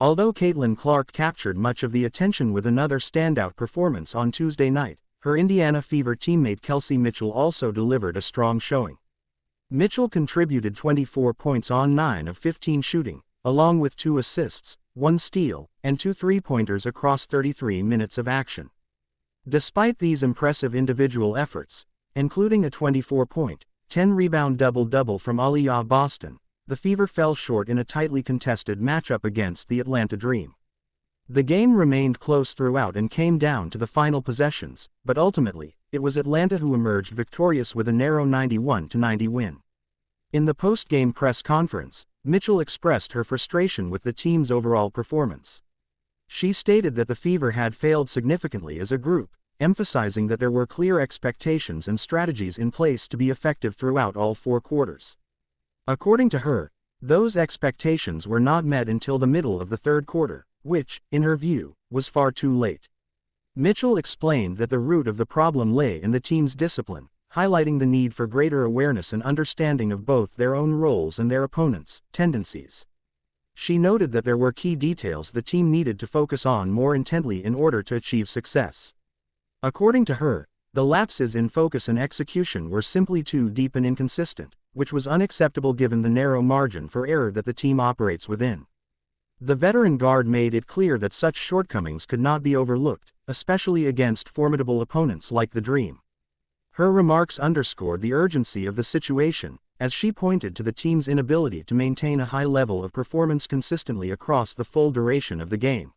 Although Caitlin Clark captured much of the attention with another standout performance on Tuesday night, her Indiana Fever teammate KELSEY Mitchell also delivered a strong showing. Mitchell contributed 24 points on 9 of 15 shooting, along with 2 assists, 1 steal, and 2 three-pointers across 33 minutes of action. Despite these impressive individual efforts, including a 24-point, 10-rebound double-double from Aliyah Boston, the Fever fell short in a tightly contested matchup against the Atlanta Dream. The game remained close throughout and came down to the final possessions, but ultimately, it was Atlanta who emerged victorious with a narrow 91-90 win. In the post-game press conference, Mitchell expressed her frustration with the team's overall performance. She stated that the Fever had failed significantly as a group, emphasizing that there were clear expectations and strategies in place to be effective throughout all 4 quarters. According to her, those expectations were not met until the middle of the third quarter, which, in her view, was far too late. Mitchell explained that the root of the problem lay in the team's discipline, highlighting the need for greater awareness and understanding of both their own roles and their opponents' tendencies. She noted that there were key details the team needed to focus on more intently in order to achieve success. According to her, the lapses in focus and execution were simply too deep and inconsistent, which was unacceptable given the narrow margin for error that the team operates within. The veteran guard made it clear that such shortcomings could not be overlooked, especially against formidable opponents like the Dream. Her remarks underscored the urgency of the situation, as she pointed to the team's inability to maintain a high level of performance consistently across the full duration of the game.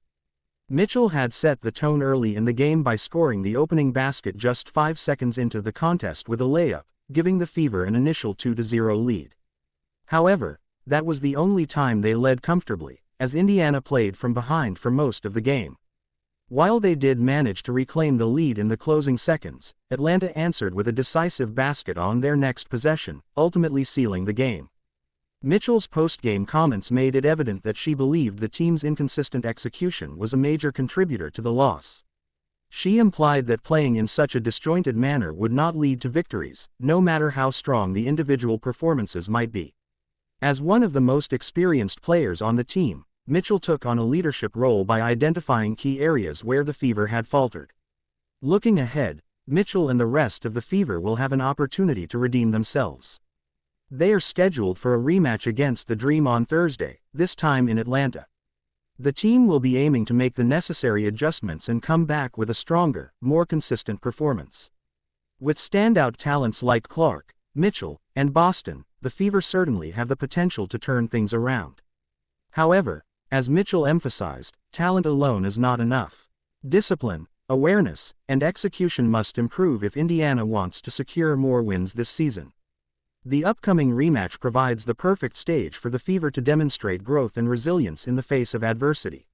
Mitchell had set the tone early in the game by scoring the opening basket just 5 seconds into the contest with a layup, giving the Fever an initial 2-0 lead. However, that was the only time they led comfortably, as Indiana played from behind for most of the game. While they did manage to reclaim the lead in the closing seconds, Atlanta answered with a decisive basket on their next possession, ultimately sealing the game. Mitchell's post-game comments made it evident that she believed the team's inconsistent execution was a major contributor to the loss. She implied that playing in such a disjointed manner would not lead to victories, no matter how strong the individual performances might be. As one of the most experienced players on the team, Mitchell took on a leadership role by identifying key areas where the Fever had faltered. Looking ahead, Mitchell and the rest of the Fever will have an opportunity to redeem themselves. They are scheduled for a rematch against the Dream on Thursday, this time in Atlanta. The team will be aiming to make the necessary adjustments and come back with a stronger, more consistent performance. With standout talents like Clark, Mitchell, and Boston, the Fever certainly have the potential to turn things around. However, as Mitchell emphasized, talent alone is not enough. Discipline, awareness, and execution must improve if Indiana wants to secure more wins this season. The upcoming rematch provides the perfect stage for the Fever to demonstrate growth and resilience in the face of adversity.